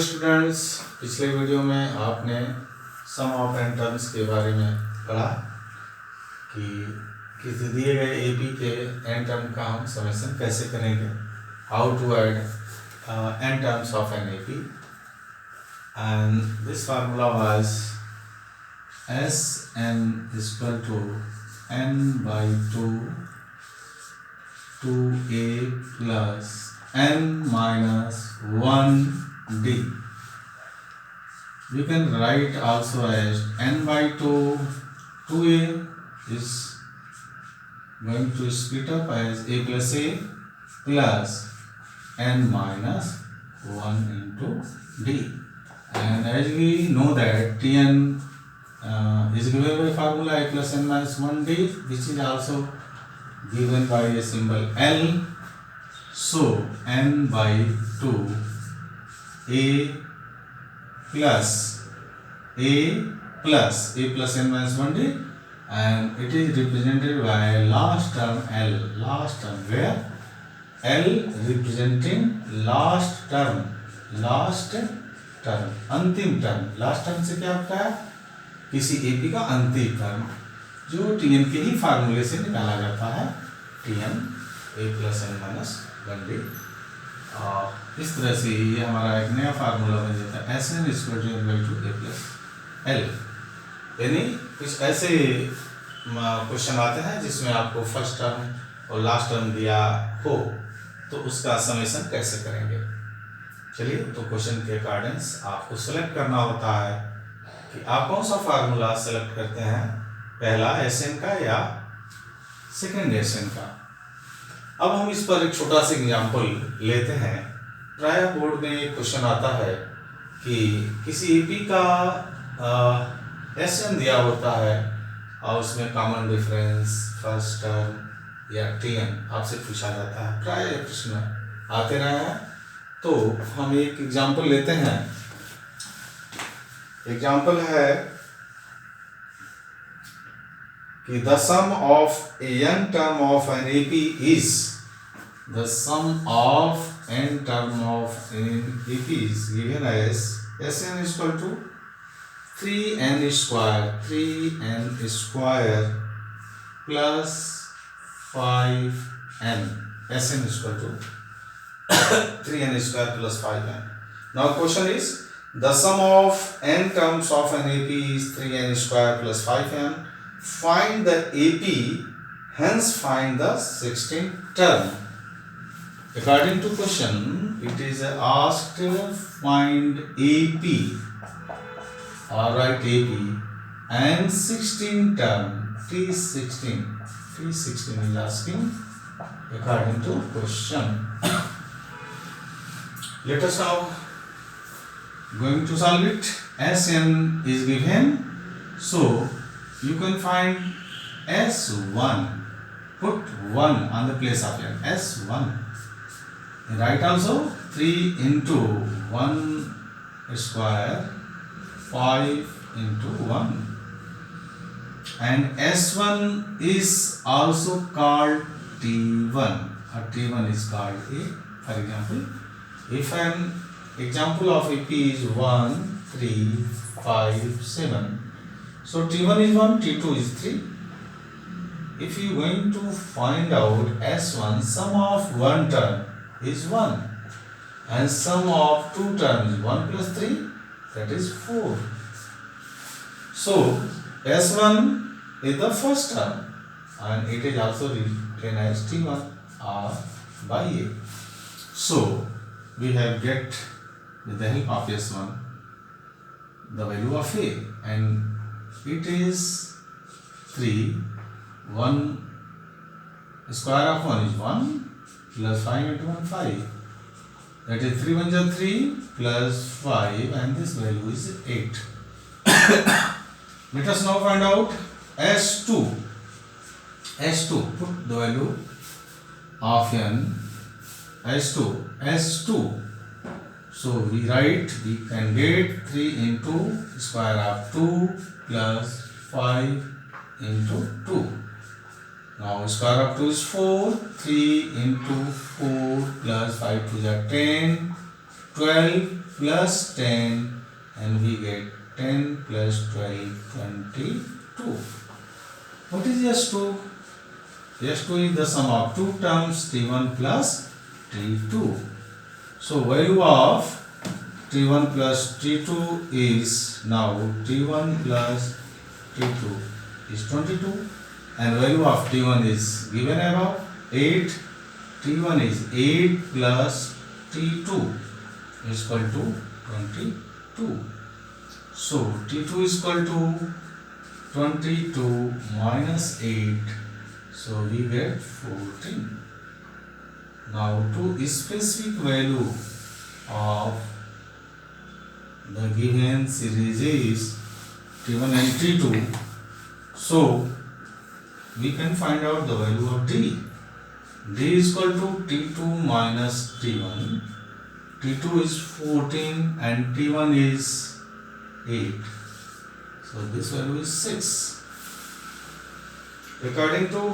Students, पिछले video में आपने सम ऑफ एन टर्म्स के बारे में पढ़ा कि किसी दिए गए एपी के एन टर्म का हम समेशन कैसे करेंगे, how to add n terms of an AP, and this formula was S n equal to n by two a plus n minus 1d. We can write also as n by 2a is going to split up as a plus a plus n minus 1 into d. And as we know that Tn is given by formula a plus n minus 1d, which is also given by a symbol L. So n by 2 a plus n minus 1d, and it is represented by last term L, last term, where L representing last term, अंतिम term. Last term से क्या होता है? किसी AP का अंतिम term जो Tn के ही फार्मूले से निकाला जाता है, Tn a plus n minus 1d. और इस तरह से ये हमारा एक नया फार्मूला बन जाता है S n equal to n by two a plus l. यानी कुछ ऐसे क्वेश्चन आते हैं जिसमें आपको फर्स्ट टर्म और लास्ट टर्म दिया हो, तो उसका समेशन कैसे करेंगे. चलिए, तो क्वेश्चन के अकॉर्डिंग्स आपको सेलेक्ट करना होता है कि आप कौन सा फार्मूला सेलेक्ट करते हैं, पहला एस एन का या सेकेंड एस एन का. अब हम इस पर एक छोटा सा एग्जाम्पल लेते हैं. प्राय बोर्ड में एक क्वेश्चन आता है कि किसी एपी का एस एन दिया होता है और उसमें कॉमन डिफरेंस फर्स्ट टर्म या टीएन आपसे पूछा जाता है. प्राय प्रश्न आते रहे हैं, तो हम एक एग्जाम्पल लेते हैं. एग्जाम्पल है कि the sum of n term of an AP is, the sum of n term of an AP is given as Sn is equal to 3n square plus 5n. Sn is equal to 3n square plus 5n. Now question is, the sum of n terms of an AP is 3n square plus 5n. Find the AP, hence find the 16th term. According to question, it is asked find AP, alright, AP and 16th term, T16 is asking according to question. Let us now going to solve it. Sn is given, so you can find S1. Put 1 on the place of n. S1. Write also 3 into 1 square, 5 into 1. And S1 is also called T1. Or T1 is called A. For example, if an example of AP is 1, 3, 5, 7. So T1 is 1, T2 is 3. If you are going to find out S1, sum of one term is 1 and sum of two terms is 1 plus 3, that is 4. So S1 is the first term and it is also written as T1 or by A. So we have get with the help of S1 the value of A, and it is 3. 1 square of 1 is 1 plus 5 into 1 5. That is 3 1 is 3 plus 5, and this value is 8. Let us now find out S2. S2, put the value of n. S2. So we can get 3 into square of 2 plus 5 into 2. Now square of 2 is 4, 3 into 4 plus 5 to the 10, 12 plus 10 and we get 10 plus 12, 22. What is S2? S2 is the sum of two terms T1 plus T2. So value of T1 plus T2 is now T1 plus T2 is 22 and value of T1 is given above 8. T1 is 8 plus T2 is equal to 22. So T2 is equal to 22 minus 8. So we get 14. Now to specific value of the given series is T1 and T2. So we can find out the value of D. D is equal to T2 minus T1. T2 is 14 and T1 is 8. So this value is 6. According to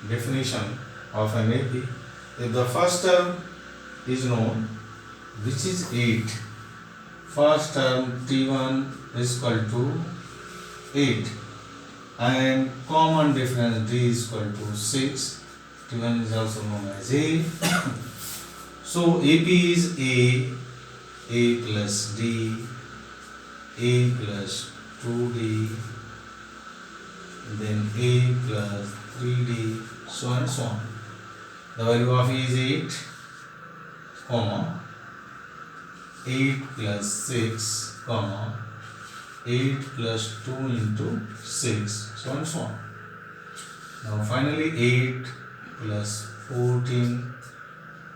definition of an AP, if the first term is known, which is 8, first term T1 is equal to 8 and common difference D is equal to 6. T1 is also known as A. So AP is A plus D, A plus 2D, then A plus 3D, so and so on. The value of A is 8, comma, 8 plus 6, comma, 8 plus 2 into 6, so and so on. Now finally 8 plus 14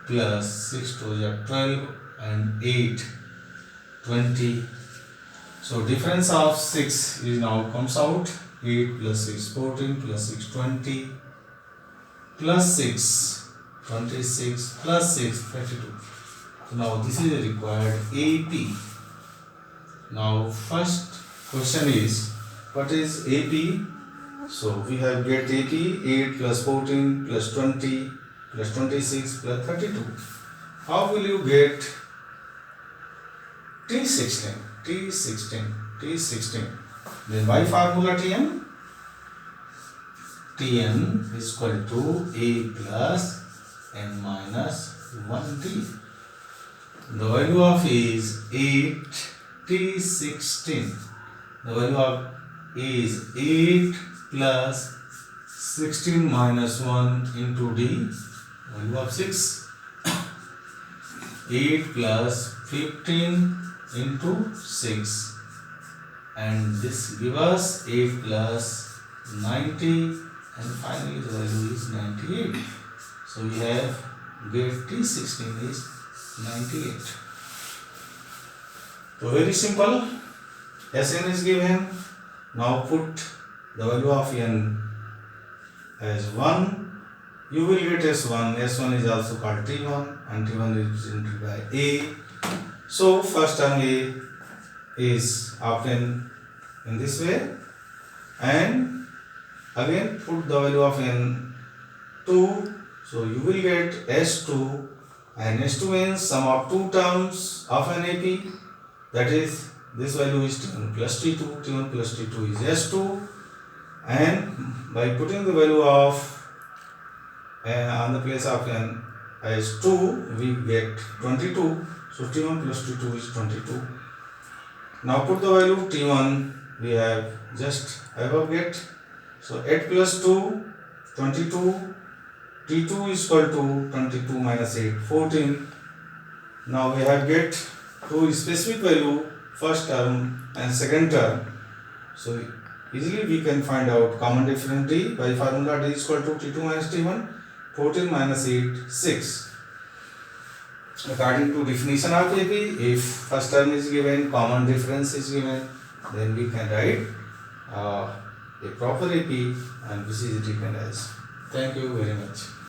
plus 6 to the 12 and 8, 20. So difference of 6 is now comes out 8 plus 6, 14 plus 6, 20 plus 6, 26 plus 6, 32. So now this is a required AP. Now first question is, what is AP? So we have get AP 8 plus 14 plus 20 plus 26 plus 32. How will you get T16? T16. Then by formula Tn? Tn is equal to A plus n minus 1D. The value of A is 8. T16. The value of A is 8 plus 16 minus 1 into D. Value of 6. 8 plus 15 into 6. And this gives us 8 plus 90 and finally the value is 98. So we have get T16 is 98. So very simple. Sn is given. Now put the value of n as 1. You will get S1. S1 is also called T1 and T1 is represented by A. So first term A is obtained in this way and again put the value of n 2. So you will get S2 and S2 means sum of two terms of an AP, that is this value is T1 plus T2, T1 plus T2 is S2 and by putting the value of on the place of n as 2 we get 22. So T1 plus T2 is 22. Now put the value T1 we have just above get. So 8 plus 2, 22. T2 is equal to 22 minus 8, 14. Now we have get two specific value, first term and second term. So easily we can find out common difference D by formula D is equal to T2 minus T1. 14 minus 8, 6. According to definition of AP, if first term is given, common difference is given, then we can write a proper AP and this is written as. Thank you very much.